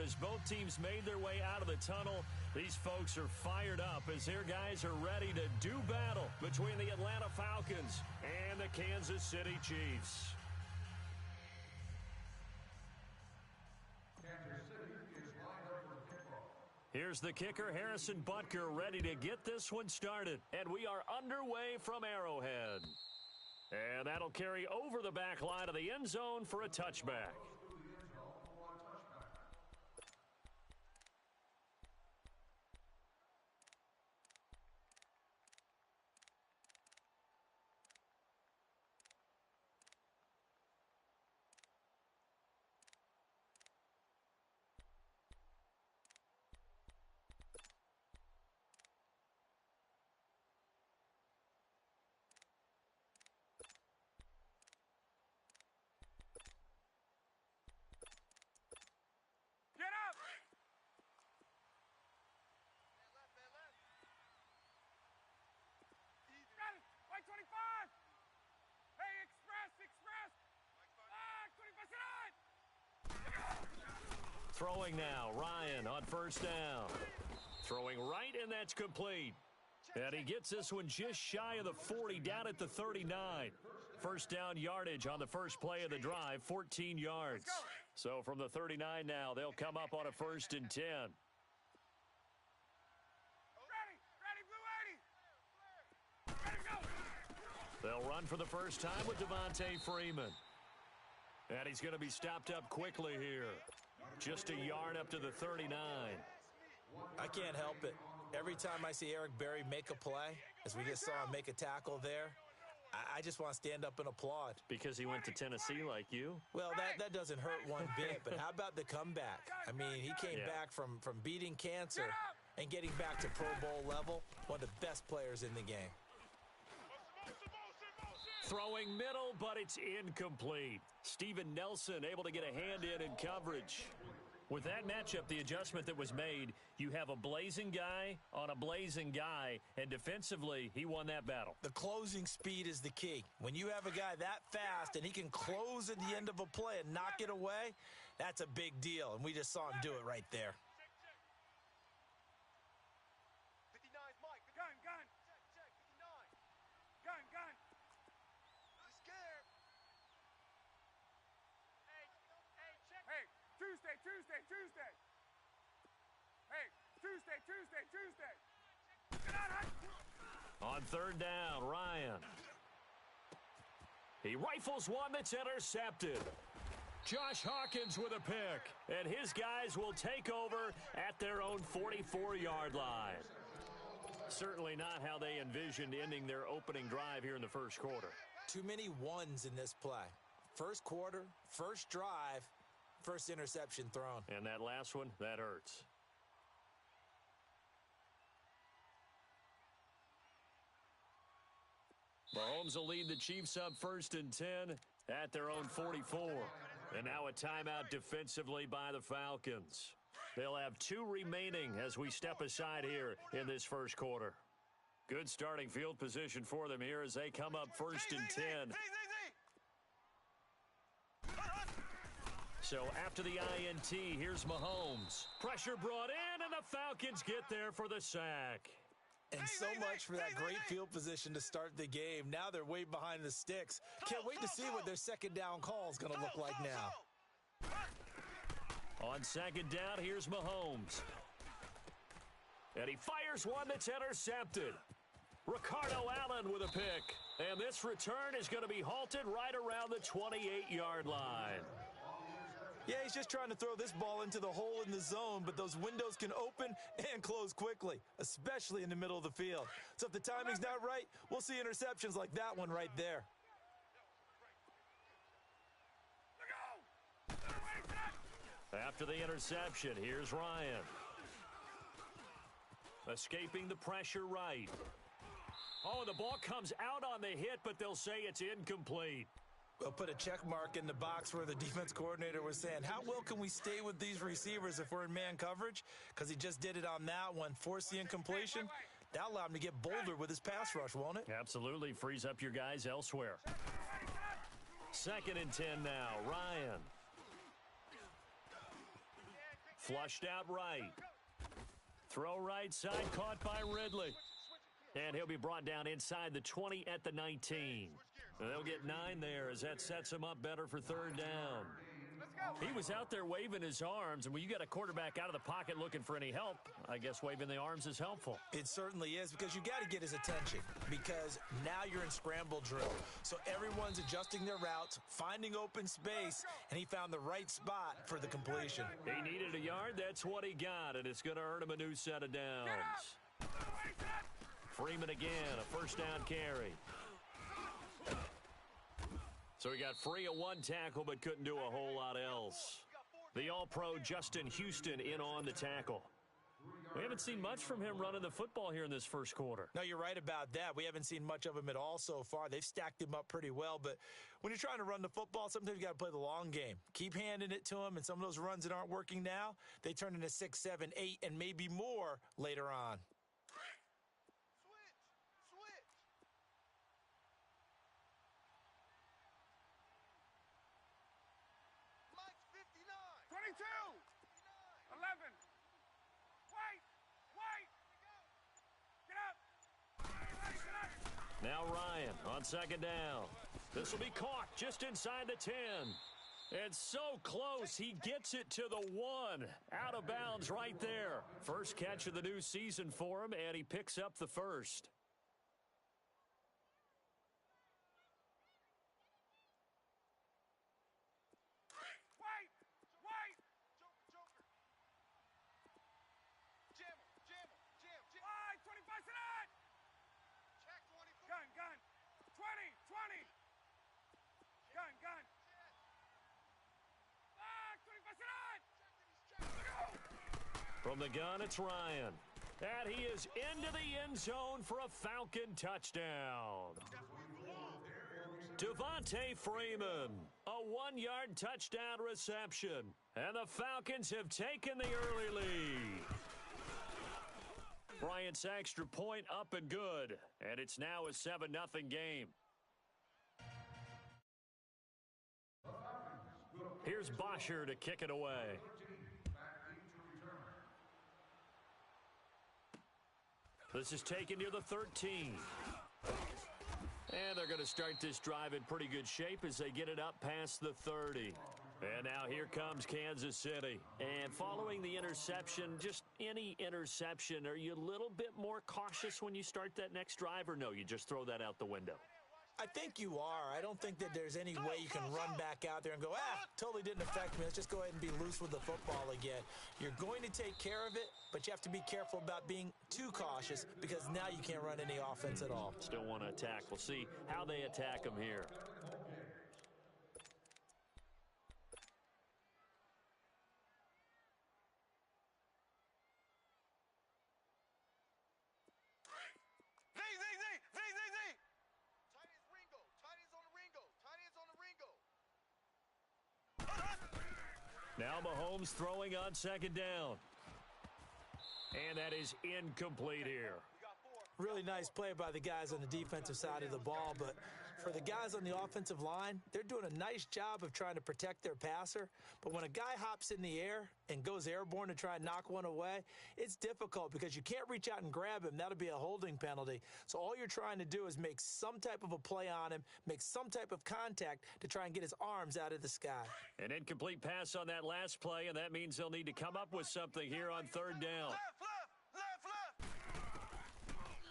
as both teams made their way out of the tunnel. These folks are fired up as their guys are ready to do battle between the Atlanta Falcons and the Kansas City Chiefs. Here's the kicker, Harrison Butker, ready to get this one started. And we are underway from Arrowhead. And that'll carry over the back line of the end zone for a touchback. Throwing now, Ryan on first down. Throwing right, and that's complete. And he gets this one just shy of the 40, down at the 39. First down yardage on the first play of the drive, 14 yards. So from the 39 now, they'll come up on a 1st and 10. They'll run for the first time with Devontae Freeman. And he's going to be stopped up quickly here. Just a yard up to the 39. I can't help it. Every time I see Eric Berry make a play, as we just saw him make a tackle there, I just want to stand up and applaud. Because he went to Tennessee like you? Well, that doesn't hurt one bit, but how about the comeback? I mean, he came back from beating cancer and getting back to Pro Bowl level, one of the best players in the game. Throwing middle, but it's incomplete. Steven Nelson able to get a hand in coverage. With that matchup, the adjustment that was made, you have a blazing guy on a blazing guy, and defensively, he won that battle. The closing speed is the key. When you have a guy that fast and he can close at the end of a play and knock it away, that's a big deal, and we just saw him do it right there. 59, Mike. Gun. Check, 59. Gun. I'm scared. Hey, check. Hey, Tuesday. Hey, Tuesday. On third down, Ryan. He rifles one that's intercepted. Josh Hawkins with a pick. And his guys will take over at their own 44-yard line. Certainly not how they envisioned ending their opening drive here in the first quarter. Too many ones in this play. First quarter, first drive, first interception thrown. And that last one, that hurts. Mahomes will lead the Chiefs up 1st and 10 at their own 44. And now a timeout defensively by the Falcons. They'll have 2 remaining as we step aside here in this first quarter. Good starting field position for them here as they come up 1st and 10. So after the INT, here's Mahomes. Pressure brought in, and the Falcons get there for the sack. And so much for that great field position to start the game. Now they're way behind the sticks. Can't wait to see what their second down call is going to look like now. On second down, here's Mahomes. And he fires one that's intercepted. Ricardo Allen with a pick. And this return is going to be halted right around the 28-yard line. Yeah, he's just trying to throw this ball into the hole in the zone, but those windows can open and close quickly, especially in the middle of the field. So if the timing's not right, we'll see interceptions like that one right there. After the interception, here's Ryan. Escaping the pressure right. Oh, the ball comes out on the hit, but they'll say it's incomplete. We'll put a check mark in the box where the defense coordinator was saying, how well can we stay with these receivers if we're in man coverage? Because he just did it on that one, forced the incompletion. That'll allow him to get bolder with his pass rush, won't it? Absolutely. Frees up your guys elsewhere. 2nd and 10 now. Ryan. Flushed out right. Throw right side, caught by Ridley. And he'll be brought down inside the 20 at the 19. They'll get 9 there as that sets him up better for third down. He was out there waving his arms, and when you got a quarterback out of the pocket looking for any help, I guess waving the arms is helpful. It certainly is, because you got to get his attention, because now you're in scramble drill. So everyone's adjusting their routes, finding open space, and he found the right spot for the completion. He needed a yard. That's what he got, and it's going to earn him a new set of downs. Freeman again, a first down carry. So he got free of one tackle but couldn't do a whole lot else. The All-Pro Justin Houston in on the tackle. We haven't seen much from him running the football here in this first quarter. No, you're right about that. We haven't seen much of him at all so far. They've stacked him up pretty well, but when you're trying to run the football, sometimes you got to play the long game. Keep handing it to him, and some of those runs that aren't working now, they turn into 6, 7, 8, and maybe more later on. Switch. Mike's 59. 22. 11. Wait. Get up. Now Ryan on second down. This will be caught just inside the 10. And so close, he gets it to the 1. Out of bounds right there. First catch of the new season for him, and he picks up the first. Wait. Joker. Jam him. Wide. 25 tonight. Check 24. Gun. 20. Gun. 25 tonight. From the gun, it's Ryan. And he is into the end zone for a Falcon touchdown. Devontae Freeman, a 1-yard touchdown reception. And the Falcons have taken the early lead. Bryant's extra point up and good. And it's now a 7-0 game. Here's Bosher to kick it away. This is taken near the 13. And they're going to start this drive in pretty good shape as they get it up past the 30. And now here comes Kansas City. And following the interception, just any interception, are you a little bit more cautious when you start that next drive, or no, you just throw that out the window? I think you are. I don't think that there's any way you can run back out there and go, totally didn't affect me. Let's just go ahead and be loose with the football again. You're going to take care of it, but you have to be careful about being too cautious, because now you can't run any offense at all. Still want to attack. We'll see how they attack them here. Now Mahomes throwing on second down. And that is incomplete here. Really nice play by the guys on the defensive side of the ball, but for the guys on the offensive line, they're doing a nice job of trying to protect their passer. But when a guy hops in the air and goes airborne to try and knock one away, it's difficult because you can't reach out and grab him. That'll be a holding penalty. So all you're trying to do is make some type of a play on him, make some type of contact to try and get his arms out of the sky. An incomplete pass on that last play, and that means they'll need to come up with something here on third down. Left.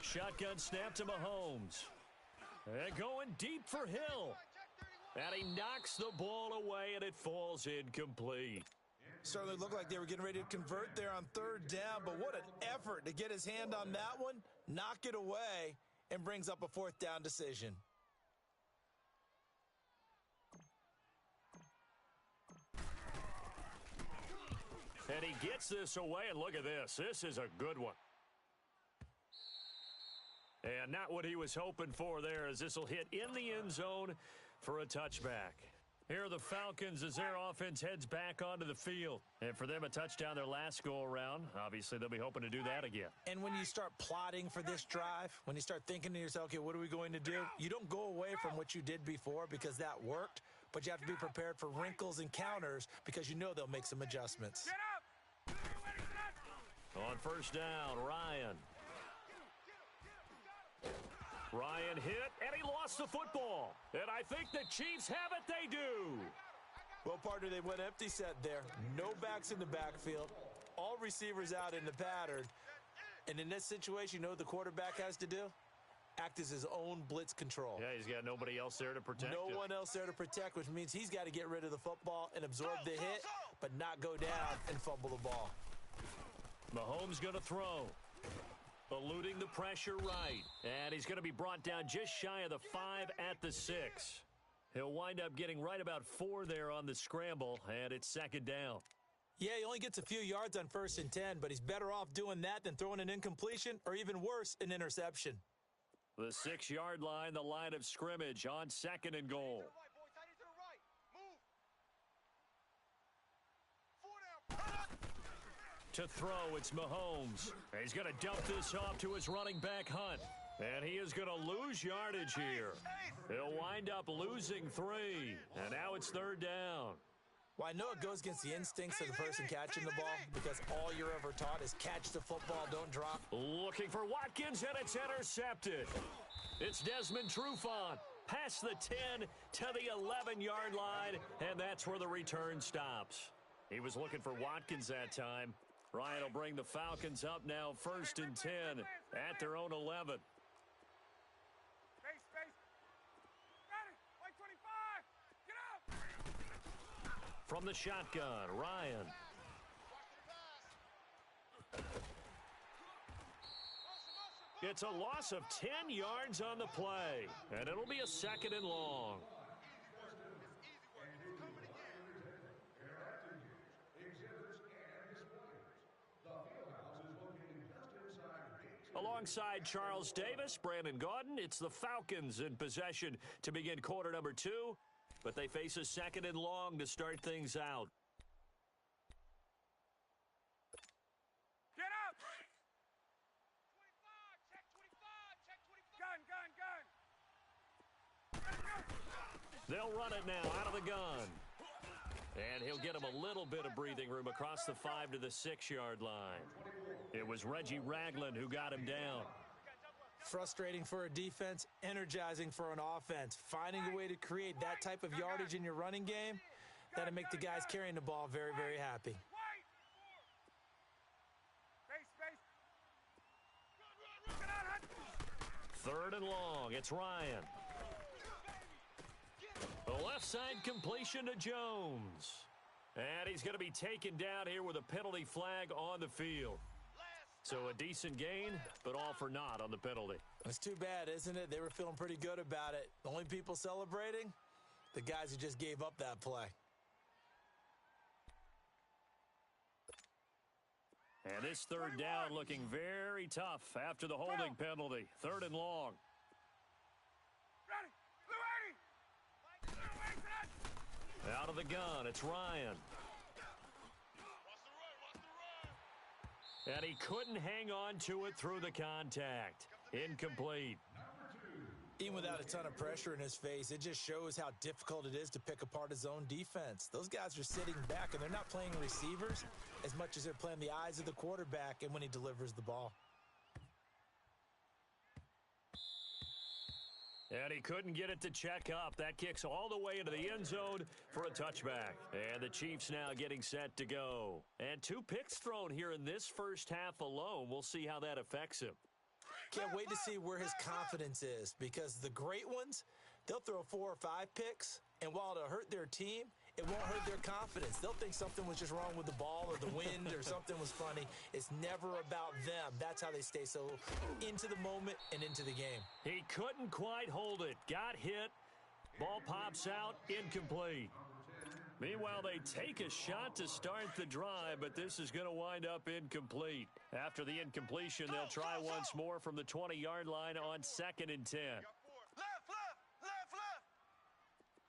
Shotgun snap to Mahomes. And going deep for Hill. And he knocks the ball away, and it falls incomplete. Certainly looked like they were getting ready to convert there on third down, but what an effort to get his hand on that one, knock it away, and brings up a fourth down decision. And he gets this away, and look at this. This is a good one. And not what he was hoping for there, as this will hit in the end zone for a touchback. Here are the Falcons as their offense heads back onto the field. And for them, a touchdown their last go-around. Obviously, they'll be hoping to do that again. And when you start plotting for this drive, when you start thinking to yourself, okay, what are we going to do? You don't go away from what you did before because that worked, but you have to be prepared for wrinkles and counters because you know they'll make some adjustments. Get up. On first down, Ryan. Ryan hit, and he lost the football. And I think the Chiefs have it. They do. Well, partner, they went empty set there. No backs in the backfield. All receivers out in the pattern. And in this situation, you know what the quarterback has to do? Act as his own blitz control. Yeah, he's got nobody else there to protect him. No one else there to protect, which means he's got to get rid of the football and absorb the hit, but not go down and fumble the ball. Mahomes going to throw. Eluding the pressure right. And he's going to be brought down just shy of the 5 at the 6. He'll wind up getting right about 4 there on the scramble, and it's second down. Yeah, he only gets a few yards on 1st and 10, but he's better off doing that than throwing an incompletion or even worse, an interception. The 6-yard line, the line of scrimmage on 2nd and goal. To throw, it's Mahomes. He's going to dump this off to his running back, Hunt. And he is going to lose yardage here. He'll wind up losing 3. And now it's 3rd down. Well, I know it goes against the instincts of the person catching the ball because all you're ever taught is catch the football, don't drop. Looking for Watkins, and it's intercepted. It's Desmond Trufant past the 10 to the 11-yard line, and that's where the return stops. He was looking for Watkins that time. Ryan will bring the Falcons up now 1st and 10 at their own 11. Space, space. Ready. White 25. Get up. From the shotgun, Ryan. It's a loss of 10 yards on the play, and it'll be a 2nd and long. Alongside Charles Davis, Brandon Gaudin, it's the Falcons in possession to begin quarter number 2, but they face a 2nd and long to start things out. Get up. 25, check 25, check 25. They'll run it now out of the gun. And he'll get him a little bit of breathing room across the 5 to the 6-yard line. It was Reggie Ragland who got him down. Frustrating for a defense, energizing for an offense. Finding a way to create that type of yardage in your running game, that'll make the guys carrying the ball very, very happy. Space, space. Get out, Hunt. 3rd and long. It's Ryan. The left side completion to Jones. And he's going to be taken down here with a penalty flag on the field. So a decent gain, but all for naught on the penalty. It's too bad, isn't it? They were feeling pretty good about it. The only people celebrating, the guys who just gave up that play. And this 3rd down looking very tough after the holding penalty. 3rd and long. Ready. Blue 80. Out of the gun, it's Ryan. And he couldn't hang on to it through the contact. Incomplete. Even without a ton of pressure in his face, it just shows how difficult it is to pick apart his own defense. Those guys are sitting back, and they're not playing receivers as much as they're playing the eyes of the quarterback and when he delivers the ball. And he couldn't get it to check up. That kicks all the way into the end zone for a touchback. And the Chiefs now getting set to go. And 2 picks thrown here in this first half alone. We'll see how that affects him. Can't wait to see where his confidence is, because the great ones, they'll throw 4 or 5 picks, and while it'll hurt their team, it won't hurt their confidence. They'll think something was just wrong with the ball or the wind or something was funny. It's never about them. That's how they stay so into the moment and into the game. He couldn't quite hold it. Got hit. Ball pops out. Incomplete. Meanwhile, they take a shot to start the drive, but this is going to wind up incomplete. After the incompletion, they'll try once more from the 20-yard line on 2nd and 10. Left, left, left, left.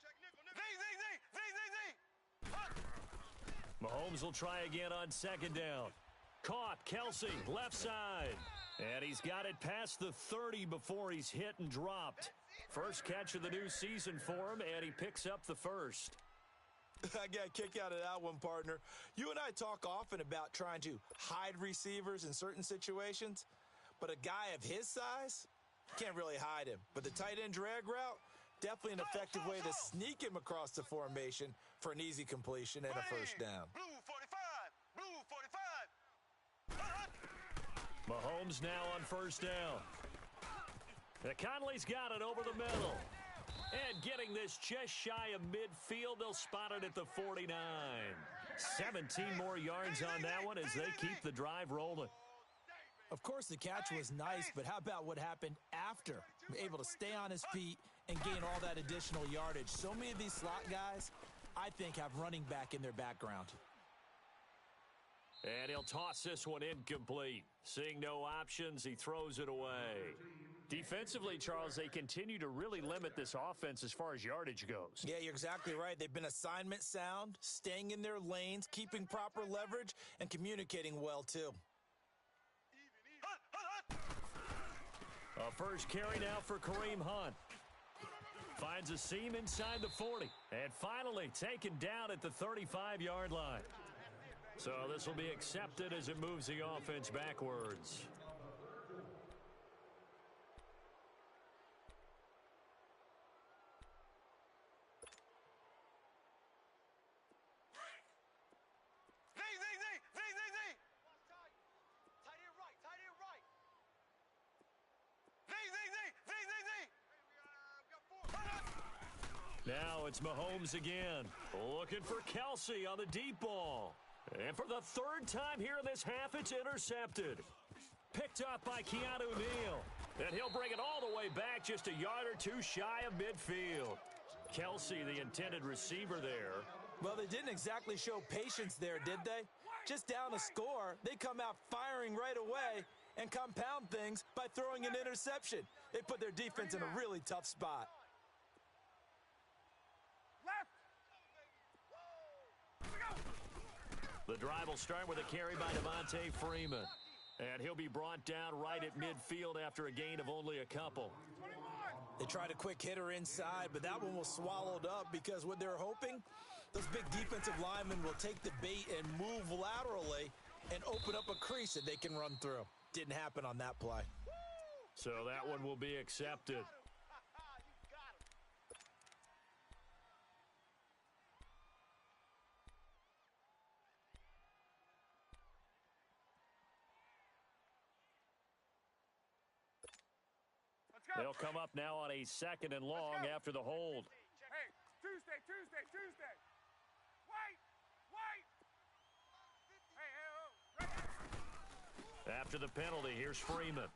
Check nickel, nickel. Z. Mahomes will try again on 2nd down. Caught. Kelsey, left side. And he's got it past the 30 before he's hit and dropped. First catch of the new season for him, and he picks up the first. I got a kick out of that one, partner. You and I talk often about trying to hide receivers in certain situations, but a guy of his size can't really hide him. But the tight end drag route, definitely an effective way to sneak him across the formation for an easy completion and a first down. Blue 45. Blue 45. Mahomes now on first down. Conley's got it over the middle. And getting this just shy of midfield, they'll spot it at the 49. 17 more yards on that one as they keep the drive rolling. Of course, the catch was nice, but how about what happened after? Able to stay on his feet and gain all that additional yardage. So many of these slot guys, I think, have running back in their background. And he'll toss this one incomplete. Seeing no options, he throws it away. Defensively, Charles, they continue to really limit this offense as far as yardage goes. Yeah, you're exactly right. They've been assignment sound, staying in their lanes, keeping proper leverage, and communicating well, too. A first carry now for Kareem Hunt. Finds a seam inside the 40. And finally taken down at the 35-yard line. So this will be accepted as it moves the offense backwards. Now it's Mahomes again, looking for Kelsey on the deep ball. And for the third time here in this half, it's intercepted. Picked up by Keanu Neal. And he'll bring it all the way back just a yard or two shy of midfield. Kelsey, the intended receiver there. Well, they didn't exactly show patience there, did they? Just down a score, they come out firing right away and compound things by throwing an interception. They put their defense in a really tough spot. The drive will start with a carry by Devontae Freeman. And he'll be brought down right at midfield after a gain of only a couple. They tried a quick hitter inside, but that one was swallowed up because what they're hoping, those big defensive linemen will take the bait and move laterally and open up a crease that they can run through. Didn't happen on that play. So that one will be accepted. They'll come up now on a 2nd and long after the hold. Hey, Tuesday. Wait. After the penalty, here's Freeman.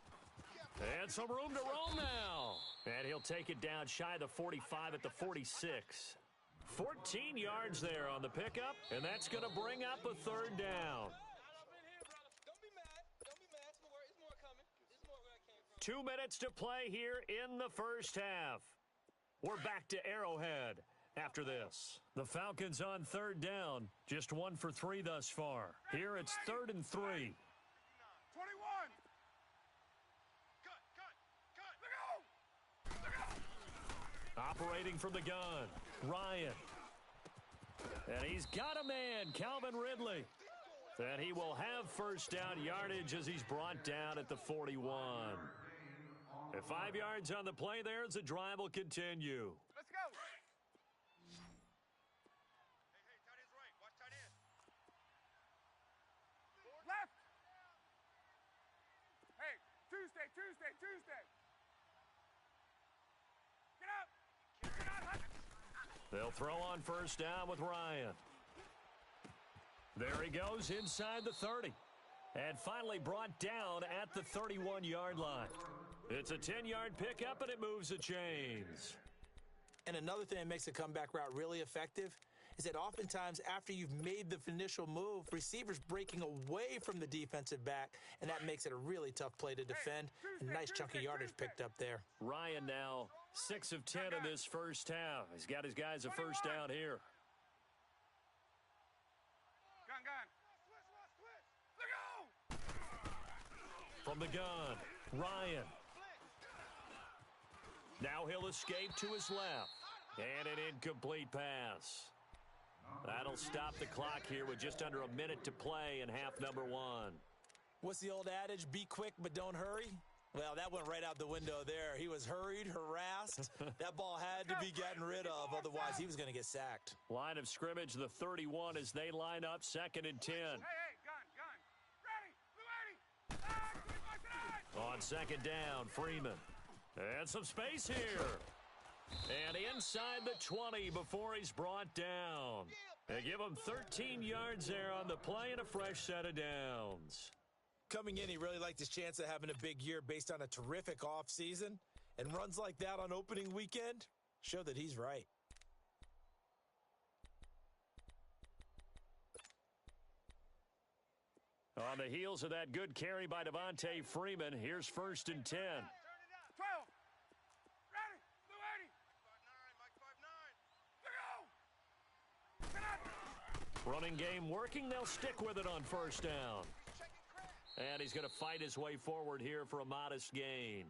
And some room to roam now. And he'll take it down shy of the 45 at the 46. 14 yards there on the pickup, and that's going to bring up a 3rd down. 2 minutes to play here in the first half. We're back to Arrowhead after this. The Falcons on 3rd down, just 1 for 3 thus far. Here it's 3rd and 3. 21. Operating from the gun, Ryan. And he's got a man, Calvin Ridley. And he will have first down yardage as he's brought down at the 41. And 5 yards on the play there as the drive will continue. Let's go. Hey, tight end's right. Watch tight end. Left. Hey, Tuesday. Get up. They'll throw on first down with Ryan. There he goes inside the 30. And finally brought down at the 31-yard line. It's a 10-yard pickup, and it moves the chains. And another thing that makes the comeback route really effective is that oftentimes after you've made the initial move, receivers breaking away from the defensive back, and that makes it a really tough play to defend. A nice chunk of yardage picked up there. Ryan now 6 of 10 in this first half. He's got his guys a first down here. Gun. Let go. From the gun, Ryan. Now he'll escape to his left. And an incomplete pass. That'll stop the clock here with just under a minute to play in half number one. What's the old adage? Be quick, but don't hurry. Well, that went right out the window there. He was hurried, harassed. That ball had to be gotten rid of, otherwise he was going to get sacked. Line of scrimmage, the 31 as they line up, 2nd and 10. Hey, gun. Ready, blue 80. 25 tonight. On 2nd down, Freeman. And some space here. And inside the 20 before he's brought down. They give him 13 yards there on the play and a fresh set of downs. Coming in, he really liked his chance of having a big year based on a terrific offseason. And runs like that on opening weekend show that he's right. On the heels of that good carry by Devontae Freeman, here's 1st and 10. 12. Ready, blue 80. 5'9", Mike 5'9". Look out. Running game working, they'll stick with it on 1st down. And he's going to fight his way forward here for a modest gain.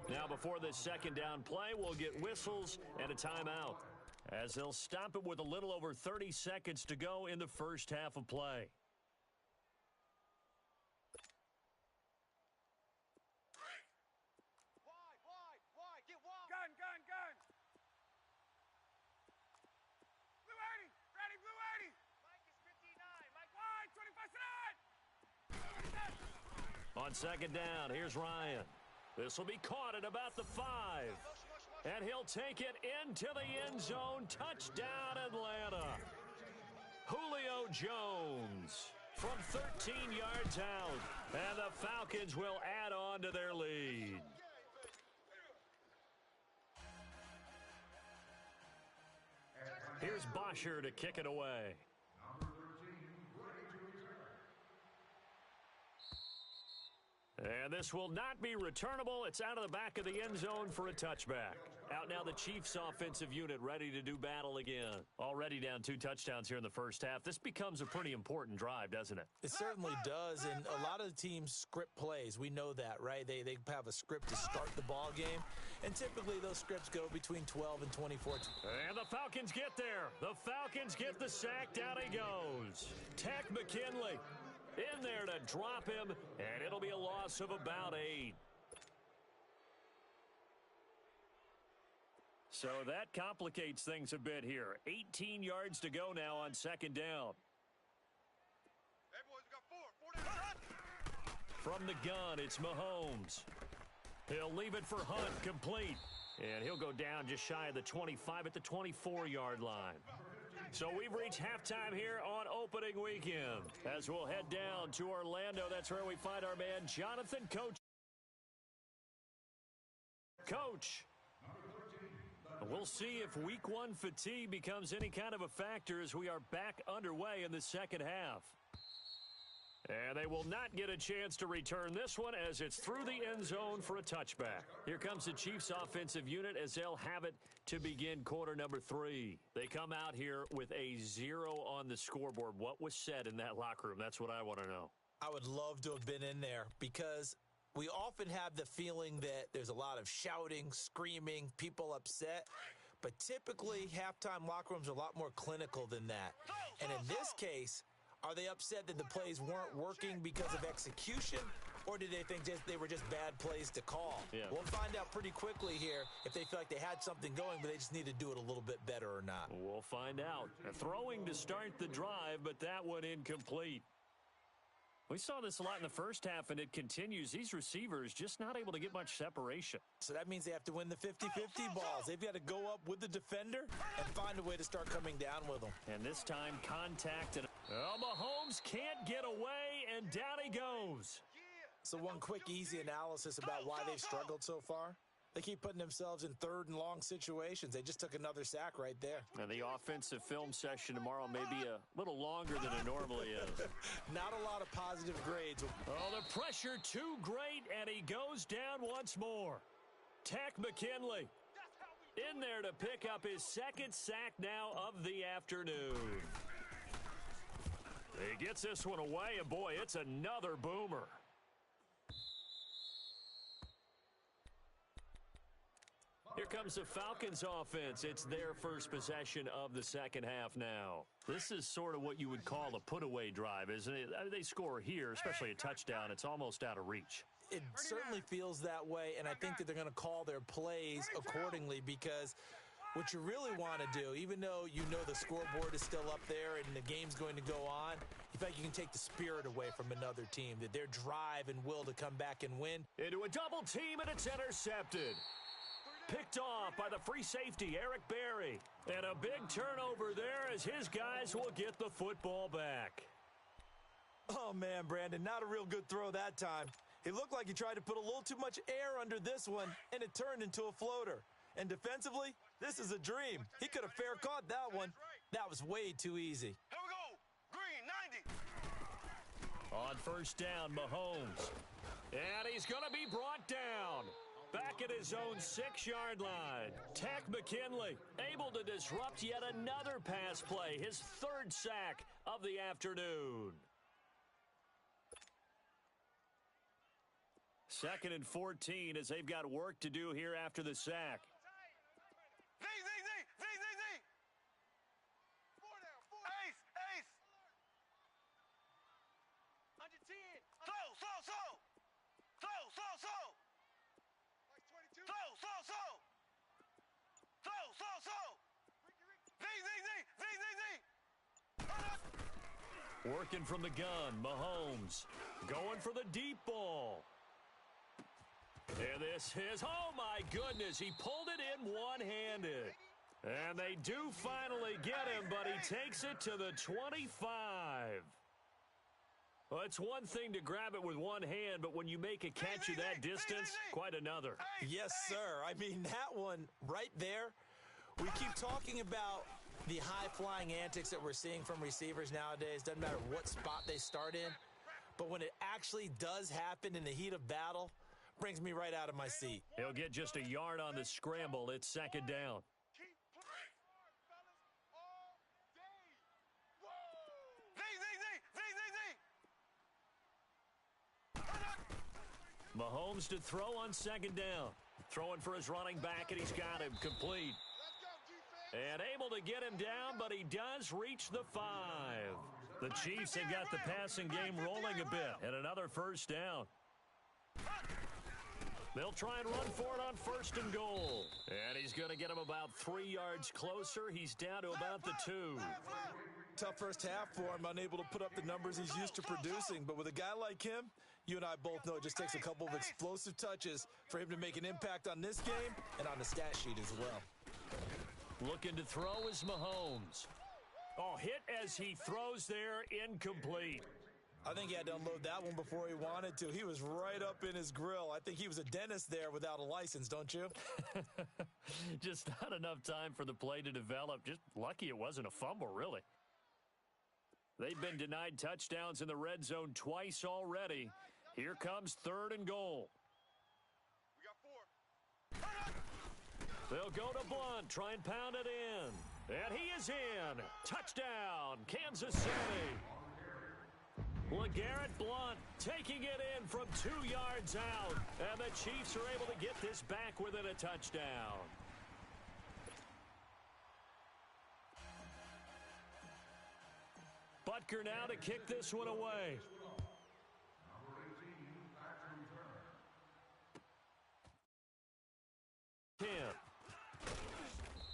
Now before this 2nd down play, we'll get whistles and a timeout, as they'll stop it with a little over 30 seconds to go in the first half of play. Wide, get wide. Gun. Blue 80. Ready, blue 80. Mike is 59. Mike Wide, 25 tonight. On 2nd down, here's Ryan. This will be caught at about the 5. And he'll take it into the end zone. Touchdown, Atlanta. Julio Jones from 13 yards out. And the Falcons will add on to their lead. Here's Bosher to kick it away. And this will not be returnable. It's out of the back of the end zone for a touchback. Out now the Chiefs offensive unit ready to do battle again. Already down 2 touchdowns here in the first half. This becomes a pretty important drive, doesn't it? It certainly does, and a lot of the teams script plays. We know that, right? They have a script to start the ball game, and typically those scripts go between 12 and 24. And the Falcons get there. The Falcons get the sack. Down he goes. Tech McKinley in there to drop him, and it'll be a loss of about 8. So that complicates things a bit here. 18 yards to go now on 2nd down. Hey, boys, we got 4 down. From the gun, it's Mahomes. He'll leave it for Hunt, complete. And he'll go down just shy of the 25 at the 24-yard line. So we've reached halftime here on opening weekend. As we'll head down to Orlando, that's where we find our man Jonathan Coach. We'll see if week 1 fatigue becomes any kind of a factor as we are back underway in the second half. And they will not get a chance to return this one as it's through the end zone for a touchback. Here comes the Chiefs offensive unit as they'll have it to begin quarter number 3. They come out here with a 0 on the scoreboard. What was said in that locker room? That's what I want to know. I would love to have been in there because we often have the feeling that there's a lot of shouting, screaming, people upset. But typically, halftime locker rooms are a lot more clinical than that. And in this case, are they upset that the plays weren't working because of execution, or did they think they were just bad plays to call? Yeah. We'll find out pretty quickly here if they feel like they had something going, but they just need to do it a little bit better or not. We'll find out. Throwing to start the drive, but that one incomplete. We saw this a lot in the first half, and it continues. These receivers just not able to get much separation. So that means they have to win the 50-50 balls. They've got to go up with the defender and find a way to start coming down with them. And this time, contact. And Mahomes can't get away, and down he goes. So one quick, easy analysis about why they've struggled so far. They keep putting themselves in 3rd and long situations. They just took another sack right there. And the offensive film session tomorrow may be a little longer than it normally is. Not a lot of positive grades. Oh, the pressure too great, and he goes down once more. Tech McKinley in there to pick up his 2nd sack now of the afternoon. He gets this one away, and boy, it's another boomer. Here comes the Falcons offense. It's their first possession of the second half now. This is sort of what you would call a put-away drive, isn't it? They score here, especially a touchdown. It's almost out of reach. It certainly feels that way, and I think that they're going to call their plays accordingly because what you really want to do, even though you know the scoreboard is still up there and the game's going to go on, you feel like you can take the spirit away from another team, that their drive and will to come back and win. Into a double team, and it's intercepted. Picked off by the free safety, Eric Berry. And a big turnover there as his guys will get the football back. Oh, man, Brandon, not a real good throw that time. It looked like he tried to put a little too much air under this one, and it turned into a floater. And defensively, this is a dream. He could have fair caught that one. That was way too easy. Here we go. Green, 90. On first down, Mahomes. And he's going to be brought down. Back at his own 6-yard line. Tech McKinley able to disrupt yet another pass play. His third sack of the afternoon. 2nd and 14 as they've got work to do here after the sack. Z. Ace. Under 10. Slow. Like 22. Z. Working from the gun, Mahomes going for the deep ball. And this is, oh my goodness, he pulled it in one-handed. And they do finally get him, but he takes it to the 25. Well, it's one thing to grab it with one hand, but when you make a catch of that distance, quite another. Yes, sir. I mean, that one right there, we keep talking about the high-flying antics that we're seeing from receivers nowadays. Doesn't matter what spot they start in. But when it actually does happen in the heat of battle, brings me right out of my seat. He'll get just a yard on the scramble. It's 2nd down. Keep pushing hard, fellas. All day. Whoa! Mahomes to throw on 2nd down. Throwing for his running back, and he's got him complete. Let's go, defense. And able to get him down, but he does reach the 5. The Chiefs have got the passing game rolling a bit, and another first down. They'll try and run for it on 1st and goal. And he's going to get him about 3 yards closer. He's down to about the 2. Tough first half for him, unable to put up the numbers he's used to producing. But with a guy like him, you and I both know it just takes a couple of explosive touches for him to make an impact on this game and on the stat sheet as well. Looking to throw is Mahomes. Oh, hit as he throws there, incomplete. I think he had to unload that one before he wanted to. He was right up in his grill. I think he was a dentist there without a license, don't you? Just not enough time for the play to develop. Just lucky it wasn't a fumble, really. They've been denied touchdowns in the red zone twice already. Here comes 3rd and goal. We got 4. They'll go to Blunt, try and pound it in. And he is in. Touchdown, Kansas City. LeGarrette Blunt taking it in from 2 yards out. And the Chiefs are able to get this back within a touchdown. Butker now to kick this one away.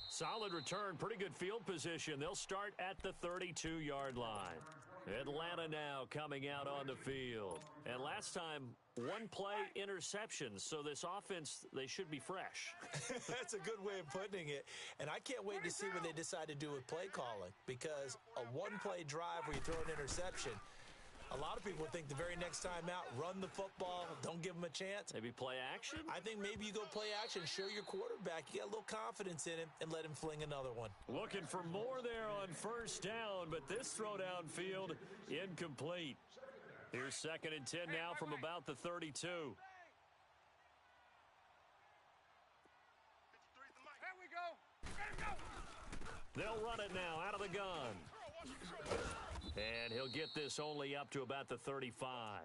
Solid return, pretty good field position. They'll start at the 32-yard line. Atlanta now coming out on the field. And last time, 1-play interceptions. So this offense, they should be fresh. That's a good way of putting it. And I can't wait to see what they decide to do with play calling. Because a 1-play drive where you throw an interception, a lot of people think the very next time out, run the football, don't give them a chance. Maybe play action? I think maybe you go play action, show your quarterback, you got a little confidence in him, and let him fling another one. Looking for more there on first down, but this throw downfield incomplete. Here's 2nd and 10 now from about the 32. 53's the mic. Here we go. Ready to go. They'll run it now out of the gun. And he'll get this only up to about the 35.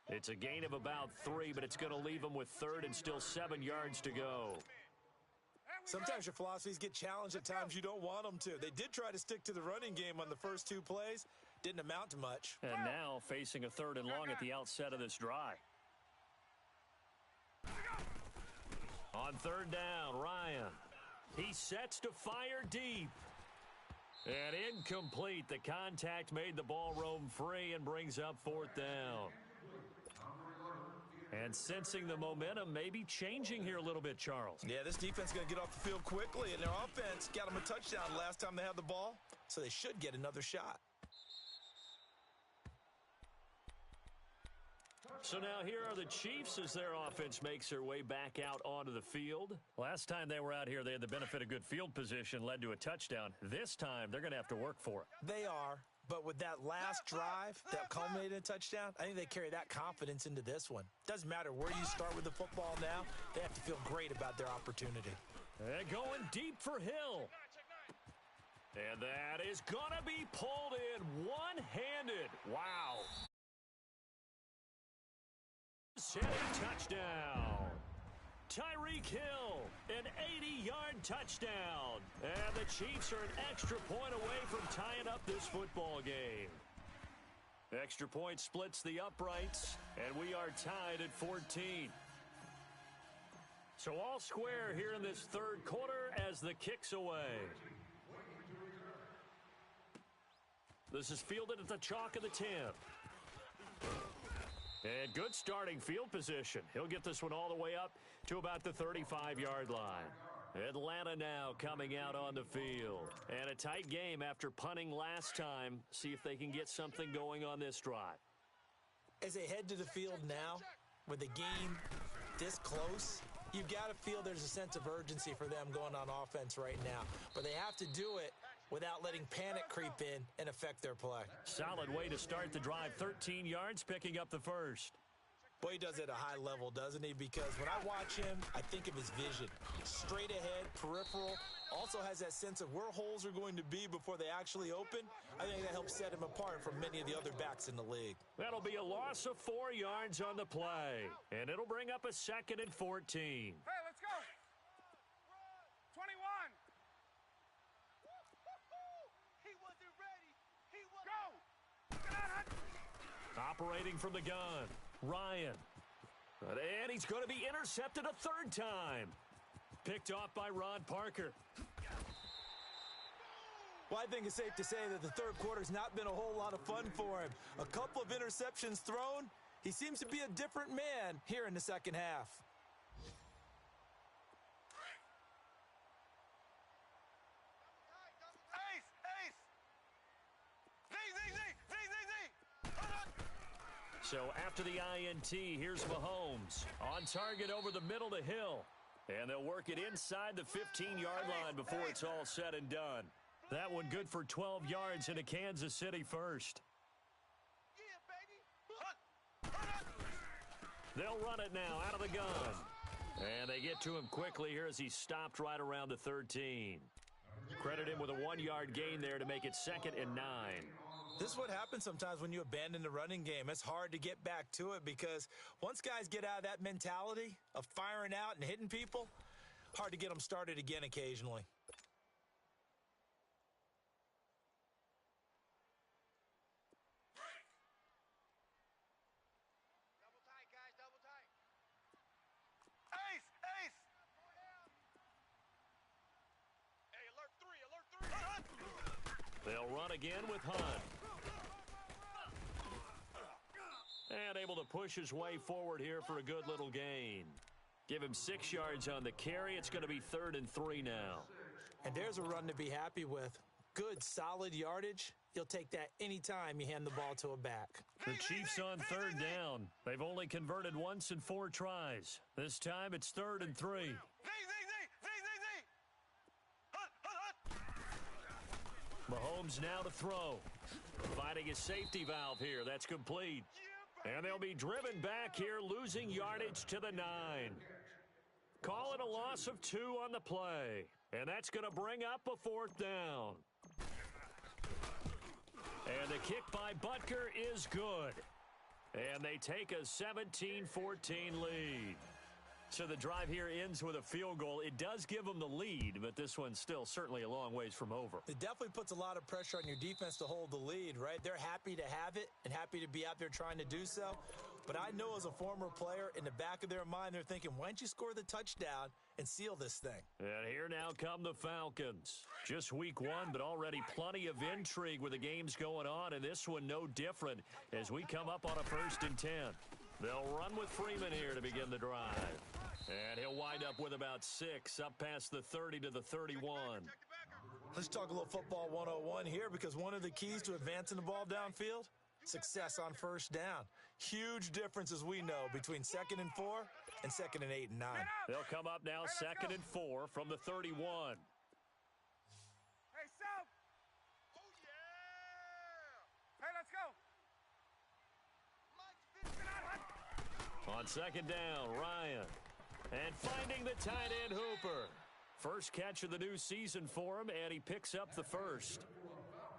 It's a gain of about 3, but it's going to leave him with 3rd and still 7 yards to go. Sometimes your philosophies get challenged at times you don't want them to. They did try to stick to the running game on the first 2 plays. Didn't amount to much. And now facing a 3rd and long at the outset of this drive. On 3rd down, Ryan. He sets to fire deep. And incomplete. The contact made the ball roam free and brings up 4th down. And sensing the momentum maybe changing here a little bit, Charles. Yeah, this defense is going to get off the field quickly, and their offense got them a touchdown last time they had the ball, so they should get another shot. So now here are the Chiefs as their offense makes their way back out onto the field. Last time they were out here, they had the benefit of good field position, led to a touchdown. This time, they're going to have to work for it. They are, but with that last drive that culminated in a touchdown, I think they carry that confidence into this one. Doesn't matter where you start with the football now, they have to feel great about their opportunity. And going deep for Hill. And that is going to be pulled in one-handed. Wow. Setting touchdown. Tyreek Hill, an 80-yard touchdown. And the Chiefs are an extra point away from tying up this football game. Extra point splits the uprights, and we are tied at 14. So all square here in this 3rd quarter as the kick's away. This is fielded at the chalk of the 10. And good starting field position. He'll get this one all the way up to about the 35-yard line. Atlanta now coming out on the field. And a tight game after punting last time. See if they can get something going on this drive. As they head to the field now, with the game this close, you've got to feel there's a sense of urgency for them going on offense right now. But they have to do it without letting panic creep in and affect their play. Solid way to start the drive. 13 yards, picking up the first. Boy, he does it at a high level, doesn't he? Because when I watch him, I think of his vision. Straight ahead, peripheral. Also has that sense of where holes are going to be before they actually open. I think that helps set him apart from many of the other backs in the league. That'll be a loss of 4 yards on the play. And it'll bring up a 2nd and 14. Hey, let's go. 21. He wasn't ready. He wasn't. Go. Operating from the gun, Ryan. And he's going to be intercepted a 3rd time. Picked off by Ron Parker. Well, I think it's safe to say that the 3rd quarter's not been a whole lot of fun for him. A couple of interceptions thrown. He seems to be a different man here in the 2nd half. Ace, ace. Z. So after the INT, here's Mahomes. On target over the middle to Hill. And they'll work it inside the 15-yard line before it's all said and done. That one good for 12 yards into Kansas City first. Yeah, baby. They'll run it now out of the gun. And they get to him quickly here as he stopped right around the 13. Credit him with a 1-yard gain there to make it 2nd and 9. This is what happens sometimes when you abandon the running game. It's hard to get back to it because once guys get out of that mentality of firing out and hitting people, hard to get them started again occasionally. Double tight, guys. Double tight. Ace, ace. Hey, alert 3. They'll run again with Hunt. And able to push his way forward here for a good little gain. Give him 6 yards on the carry. It's going to be 3rd and 3 now. And there's a run to be happy with. Good, solid yardage. You'll take that anytime you hand the ball to a back. The Chiefs on 3rd down. They've only converted once in 4 tries. This time it's 3rd and 3. Z. Hunt. Mahomes now to throw. Finding his safety valve here. That's complete. And they'll be driven back here, losing yardage to the 9. Call it a loss of 2 on the play. And that's going to bring up a 4th down. And the kick by Butker is good. And they take a 17-14 lead. So the drive here ends with a field goal. It does give them the lead, but this one's still certainly a long ways from over. It definitely puts a lot of pressure on your defense to hold the lead, right? They're happy to have it and happy to be out there trying to do so. But I know as a former player, in the back of their mind, they're thinking, why don't you score the touchdown and seal this thing? And here now come the Falcons. Just week one, but already plenty of intrigue with the games going on, and this one no different as we come up on a 1st and 10. They'll run with Freeman here to begin the drive. And he'll wind up with about 6, up past the 30 to the 31. Let's talk a little football 101 here, because one of the keys to advancing the ball downfield, success on 1st down. Huge difference, as we know, between 2nd and 4 and 2nd and 8 and 9. They'll come up now 2nd and 4 from the 31. Hey, South. Oh, yeah. Hey, let's go. On 2nd down, Ryan. And finding the tight end Hooper. First catch of the new season for him, and he picks up the 1st.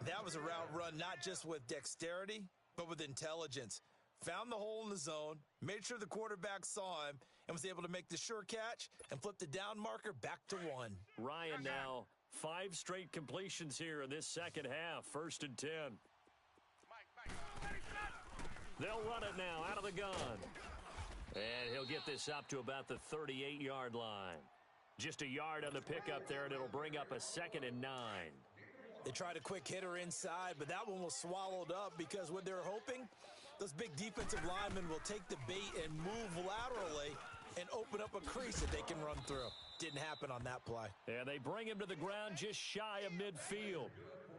That was a route run not just with dexterity, but with intelligence. Found the hole in the zone, made sure the quarterback saw him, and was able to make the sure catch and flip the down marker back to 1. Ryan now 5 straight completions here in this second half. 1st and 10. They'll run it now out of the gun. And he'll get this up to about the 38-yard line. Just a yard on the pickup there, and it'll bring up a 2nd and 9. They tried a quick hitter inside, but that one was swallowed up because what they're hoping, those big defensive linemen will take the bait and move laterally and open up a crease that they can run through. Didn't happen on that play. And they bring him to the ground just shy of midfield.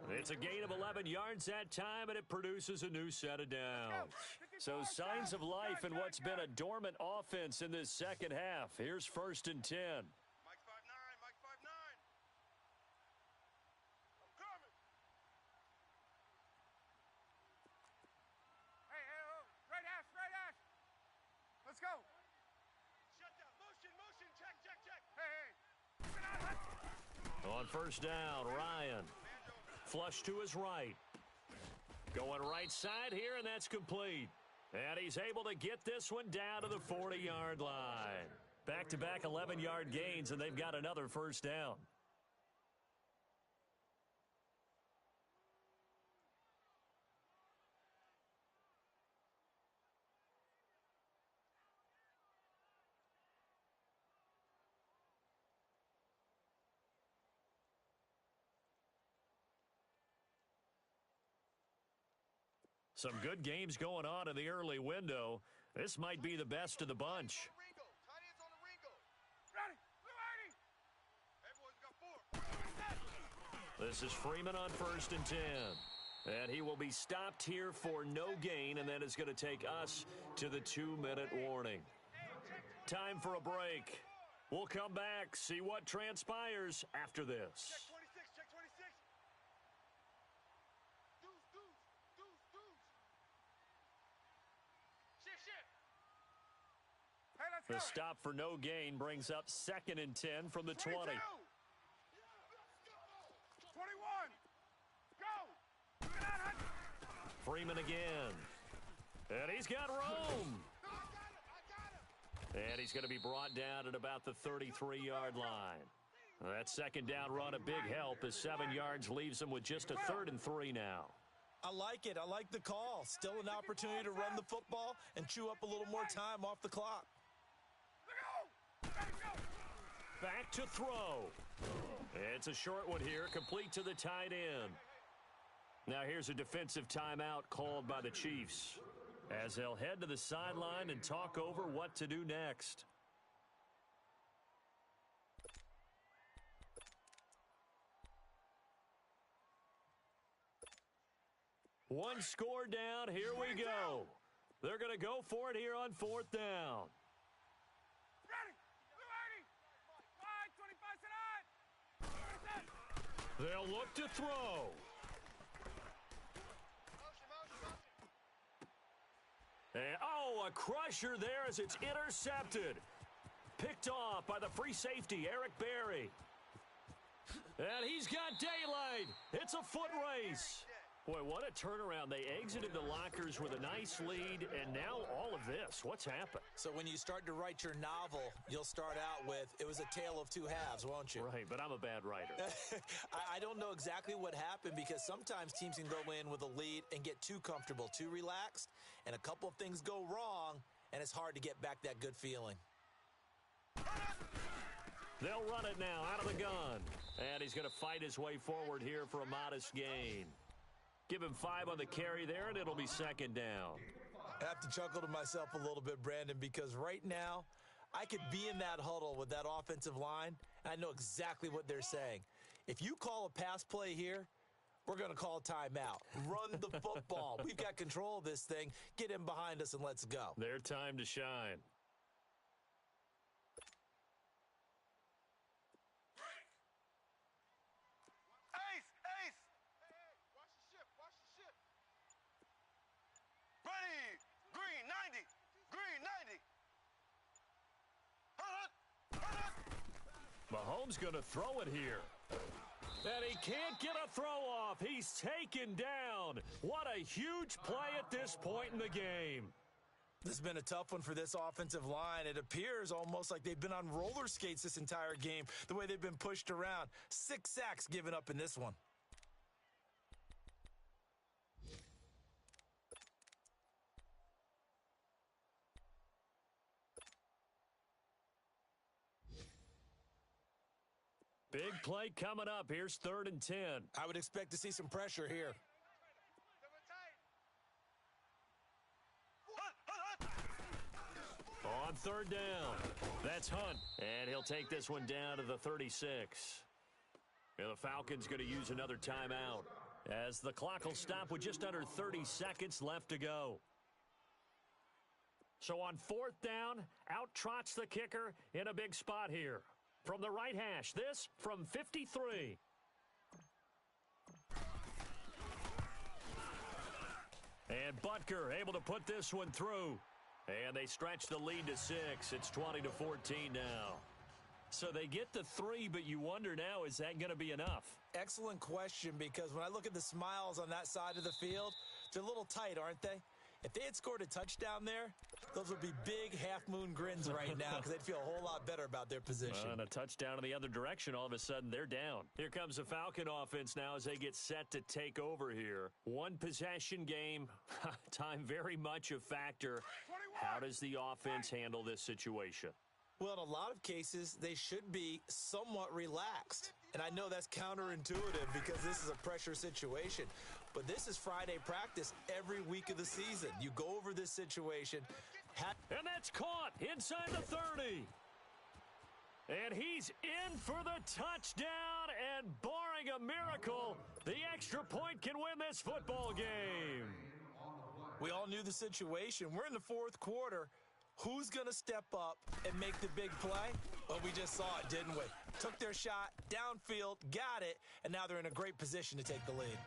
It's a gain of 11 yards that time, and it produces a new set of downs. So signs of life in what's been a dormant offense in this second half. Here's 1st and 10. Mike 5'9", Mike 5'9". I'm coming. Hey, oh, right hash. Let's go. Shut down. Motion, check. Hey. On 1st down, Ryan. Flush to his right. Going right side here, and that's complete. And he's able to get this one down to the 40-yard line. Back-to-back 11-yard gains, and they've got another 1st down. Some good games going on in the early window. This might be the best of the bunch. This is Freeman on 1st and 10. And he will be stopped here for no gain, and that is going to take us to the 2-minute warning. Time for a break. We'll come back, see what transpires after this. Check 26. Shift. Hey, let's go. The stop for no gain brings up 2nd and 10 from the 20. 21. Go. Freeman again. And he's got room. And he's going to be brought down at about the 33-yard line. That 2nd down run a big help as 7 yards leaves him with just a 3rd and 3 now. I like it. I like the call. Still an opportunity to run the football and chew up a little more time off the clock. Back to throw. It's a short one here, complete to the tight end. Now here's a defensive timeout called by the Chiefs as they'll head to the sideline and talk over what to do next. One score down. Here we go. They're going to go for it here on 4th down. They'll look to throw. And, a crusher there as it's intercepted. Picked off by the free safety, Eric Berry. And he's got daylight. It's a foot race. Boy, what a turnaround. They exited the lockers with a nice lead, and now all of this. What's happened? So when you start to write your novel, you'll start out with, it was a tale of two halves, won't you? Right, but I'm a bad writer. I don't know exactly what happened because sometimes teams can go in with a lead and get too comfortable, too relaxed, and a couple of things go wrong, and it's hard to get back that good feeling. They'll run it now out of the gun. And he's going to fight his way forward here for a modest gain. Give him 5 on the carry there, and it'll be second down. I have to chuckle to myself a little bit, Brandon, because right now I could be in that huddle with that offensive line, and I know exactly what they're saying. If you call a pass play here, we're going to call timeout. Run the football. We've got control of this thing. Get him behind us and let's go. Their time to shine. Ace! Ace! Hey, watch the ship, watch the ship. Ready! Green 90! Green 90! Hut, hut, hut. Mahomes going to throw it here. And he can't get a throw off. He's taken down. What a huge play at this point in the game. This has been a tough one for this offensive line. It appears almost like they've been on roller skates this entire game, the way they've been pushed around. 6 sacks given up in this one. Big play coming up. Here's 3rd and 10. I would expect to see some pressure here. Double tight. Hut, hut, hut. On 3rd down. That's Hunt. And he'll take this one down to the 36. And the Falcons going to use another timeout as the clock will stop with just under 30 seconds left to go. So on 4th down, out trots the kicker in a big spot here. From the right hash, this from 53. And Butker able to put this one through. And they stretch the lead to 6. It's 20-14 now. So they get the 3, but you wonder now, is that going to be enough? Excellent question, because when I look at the smiles on that side of the field, they're a little tight, aren't they? If they had scored a touchdown there, those would be big half-moon grins right now because they'd feel a whole lot better about their position. And a touchdown in the other direction, all of a sudden they're down. Here comes the Falcon offense now as they get set to take over here. One possession game, time very much a factor. How does the offense handle this situation? Well, in a lot of cases, they should be somewhat relaxed. And I know that's counterintuitive because this is a pressure situation. But this is Friday practice every week of the season. You go over this situation. And that's caught inside the 30. And he's in for the touchdown. And barring a miracle, the extra point can win this football game. We all knew the situation. We're in the 4th quarter. Who's going to step up and make the big play? Well, we just saw it, didn't we? Took their shot, downfield, got it, and now they're in a great position to take the lead.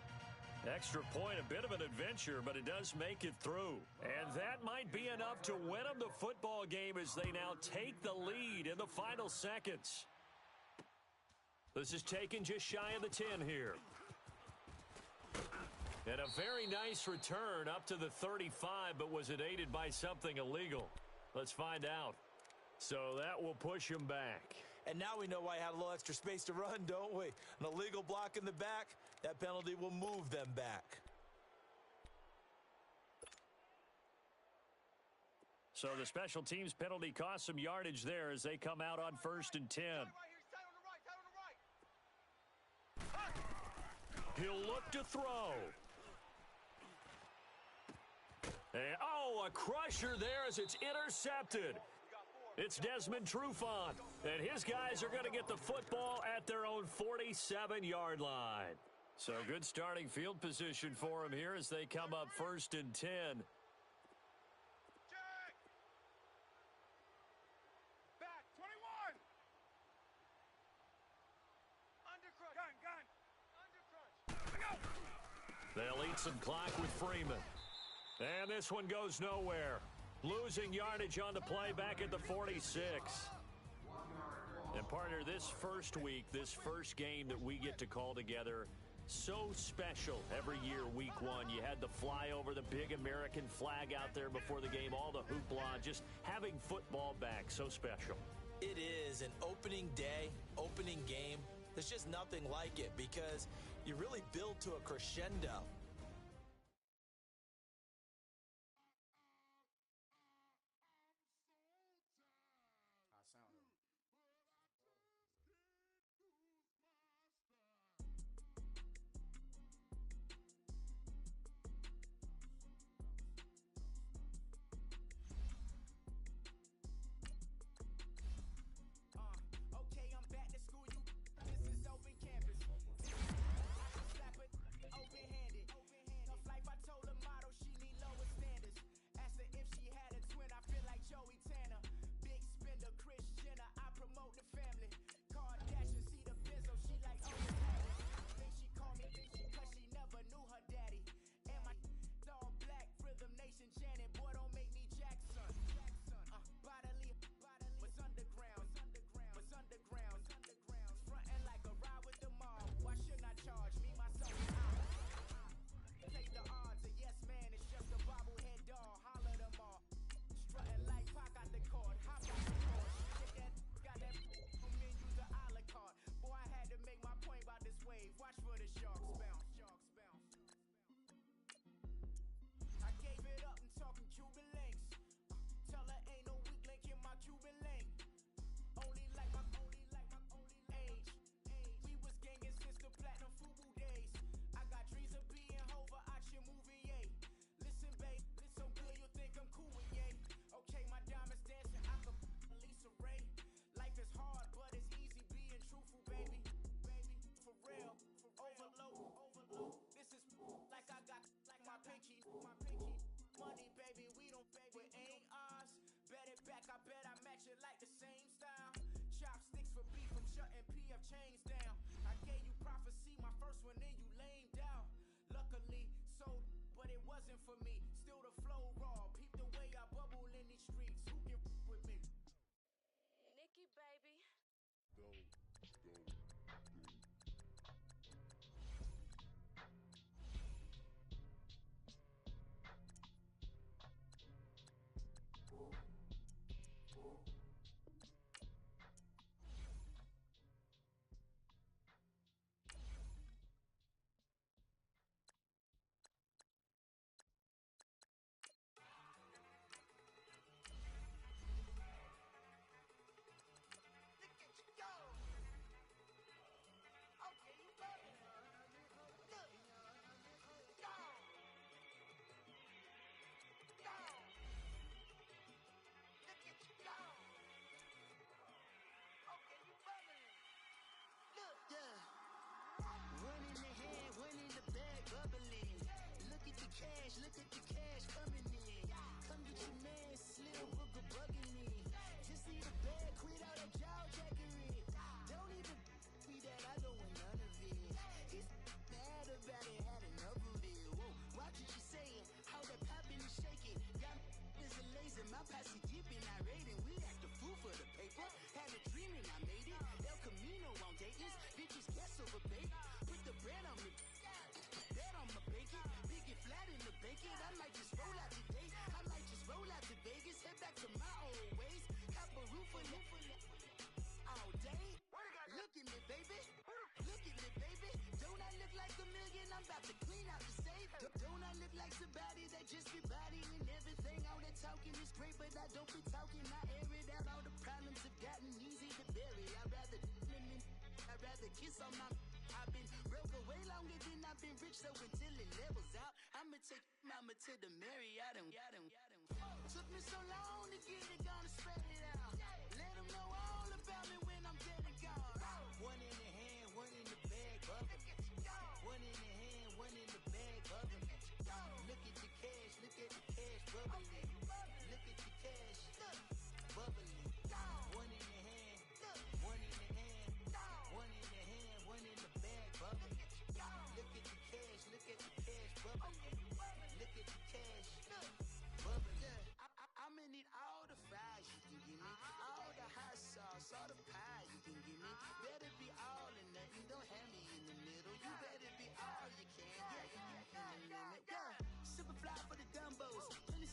Extra point, a bit of an adventure, but it does make it through. And that might be enough to win them the football game as they now take the lead in the final seconds. This is taken just shy of the 10 here. And a very nice return up to the 35, but was it aided by something illegal? Let's find out. So that will push him back. And now we know why I had a little extra space to run, don't we? An illegal block in the back, that penalty will move them back. So the special teams penalty cost some yardage there as they come out on 1st and 10. He'll look to throw. And, oh, a crusher there as it's intercepted. It's Desmond Trufant, and his guys are going to get the football at their own 47-yard line. So good starting field position for him here as they come up 1st and 10. Check. Back, 21. Undercrunch. Gun. Undercrunch. They'll eat some clock with Freeman. And this one goes nowhere. Losing yardage on the play back at the 46. And partner, this first week, this first game that we get to call together, So special every year, week one. You had the flyover, the big American flag out there before the game, all the hoopla, just having football back, so special. It is an opening day, opening game. There's just nothing like it because you really build to a crescendo. To the Marriott and took me so long to get it, gonna spread it out. Let them know all about me when I'm dead and gone. One in the hand, one in the bag, bubbling. One in the hand, one in the bag, bubbling. Look at the cash, bubbling. Look at the cash, bubbling. One in the hand, one in the hand, one in the hand, one in the bag, bubbling. Look at the cash, bubbling. Look at the cash, bubbling. I'm in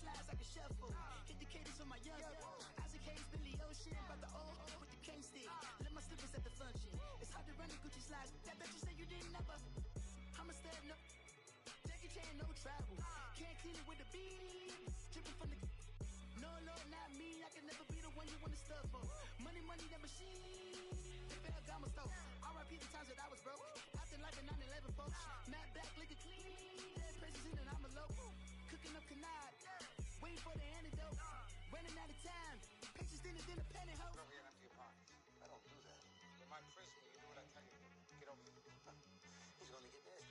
slides like a shuffle. Hit the cadence for my young. Isaac Hayes, Billy Ocean, but the old with the cane stick. Let my slippers at the function. It's hard to run the Gucci slides. I bet you say you didn't never. I'm a stud, no. Jackie Chan, no travel. Can't clean it with the beat. Dripping from the. No, Lord, not me. I can never be the one you want to stuff for. Money, money, that machine. They fell down my stove. RIP the times that I was broke. Acting like a 9/11 folks. Matte black, liquor clean. Dead presses in and I'm a low. Cooking up canard. Waiting for the antidote. Running out of time. Pictures thinner than a pantyhose. Over here and empty your pockets. I don't do that. You might press me. You do what I tell you to. Get over here. He's gonna get this.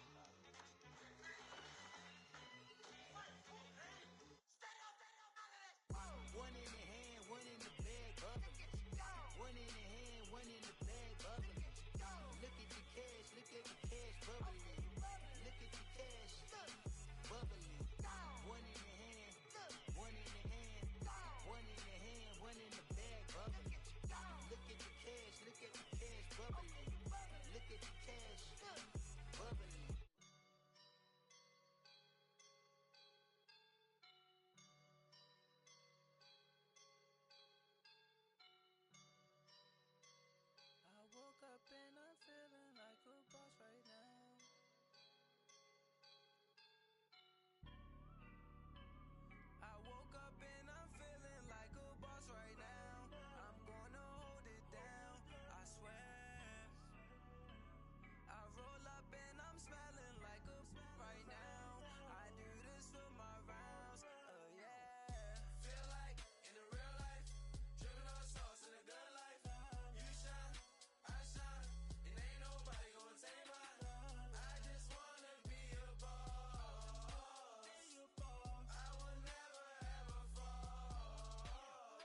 One in the hand, one in the bag, bubbling. One in the hand, one in the bag, bubbling. Look at the cash, look at the cash, bubbling. Look at the cash, bubbling. One in the hand, one in the hand, one in the hand, one in the bag, bubbling. Look at the cash, look at the cash, bubbling. Look at the cash, bubbling. I woke up and I'm feeling like a boss right now. I woke up and I'm feeling like a boss right now. I'm gonna hold it down, I swear. I roll up and I'm smelling like a right now. I do this for my rounds, oh yeah. Feel like in the real life, dripping on sauce in the good life. You shine, I shine, and ain't nobody gonna take mine. I just wanna be a boss. I will never ever fall.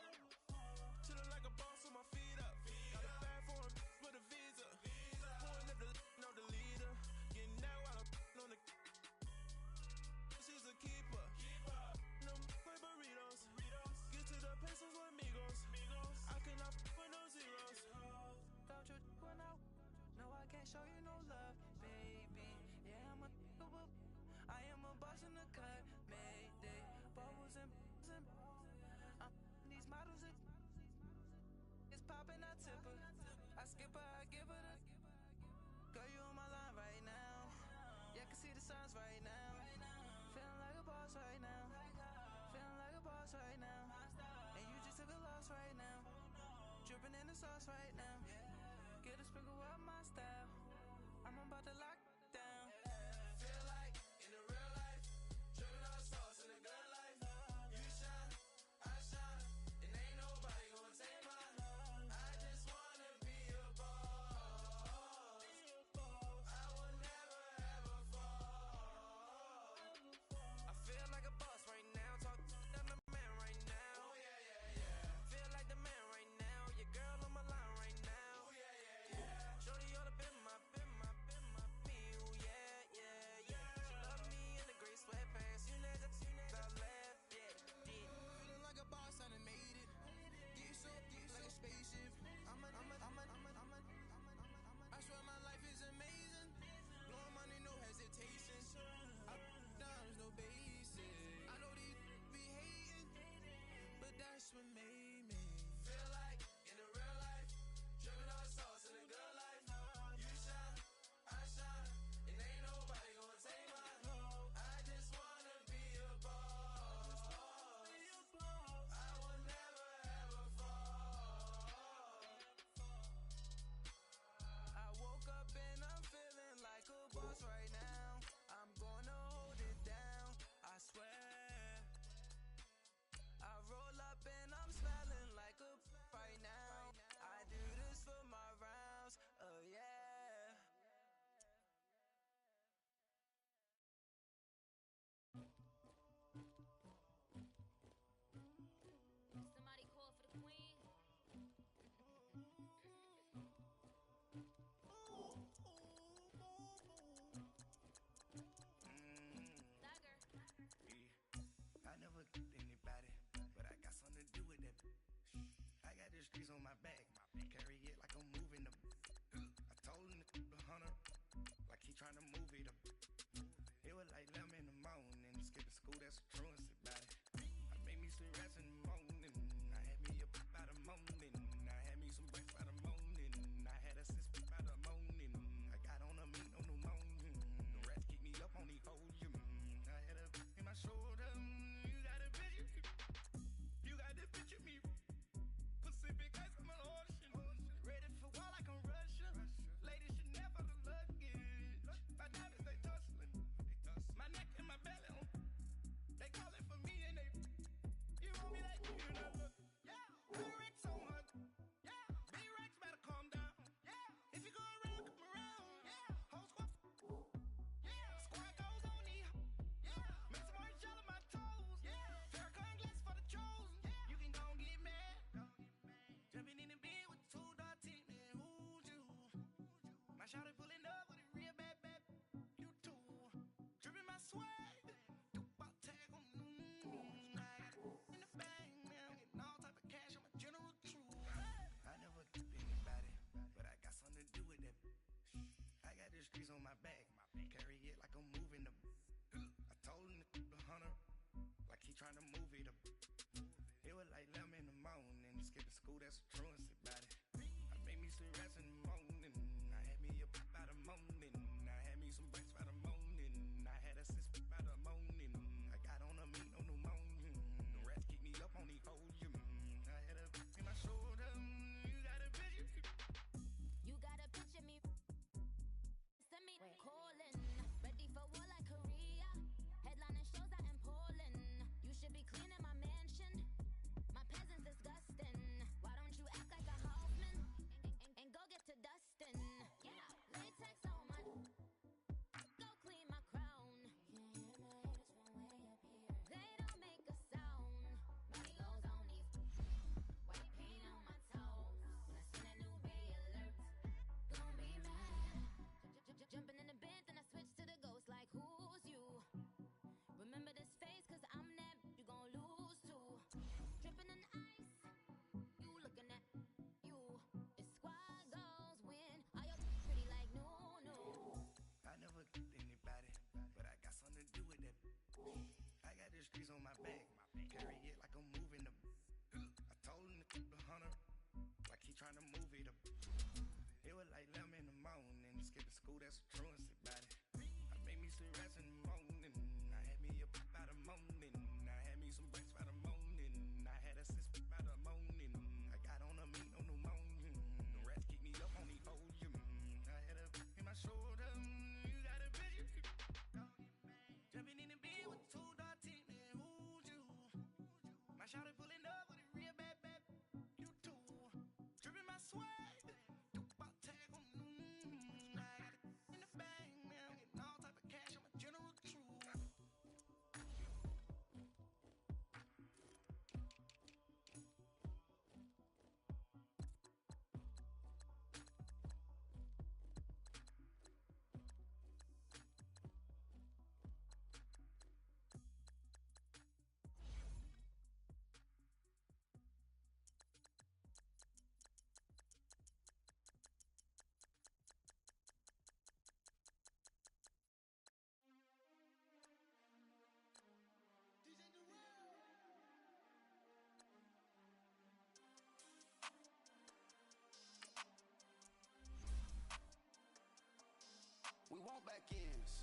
Chillin' like a boss with my feet up. Got a bag for him with a visa. Pulling up the know the leader. Getting that while I'm on the. She's a keeper. No play burritos. Get to the pesos with amigos. I cannot with no zeros. Don't you run out? No, I can't show you no love, baby. Yeah, I am a boss in the cut. Mayday. Bubbles and I'm these models. It's popping, I tip her. I skip her, I give her the. Girl, you on my line right now. Yeah, I can see the signs right now. Feeling like a boss right now. Feeling like a boss right now. And you just took a loss right now. Dripping in the sauce right now. Get a sprinkle up my style. I'm about to lock down. Feel like in the real life, dripping on sauce in the good life. You shine, I shine, and ain't nobody gonna take mine. I just wanna be a boss. I will never ever fall. I feel like a boss right now. Talk to the man right now. Oh yeah, yeah, yeah. Feel like the man right now. Your girl on my line right now. Oh yeah, yeah, yeah. Shorty all up in my me. Oh yeah, yeah, yeah. She love me in the gray sweatpants. You never left, yeah. Feeling like a boss, I done made it. Get so like a spaceship. I swear my life is amazing. Blowing money, no hesitation. Up, downs, no basic. I know these be hating, but that's what made me. Feel like in the real life, dripping on sauce in the good life. You shine, I shine, and ain't nobody gonna take mine. I just wanna be a boss. I will never ever fall. I woke up and I'm feeling like a boss right now. I'm gonna hold it down, I swear. I roll up and I'm smelling like a right now. I do this for my rounds, oh yeah. Somebody call for the queen. Dagger. I never anybody, but I got something to do with that. I got the streets on my back, carry it like I'm moving the. I told him the hunter, like he trying to move it up. It was like 11 in the morning, skipping school, that's a truancy about it.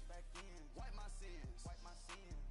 back ends, wipe my sins,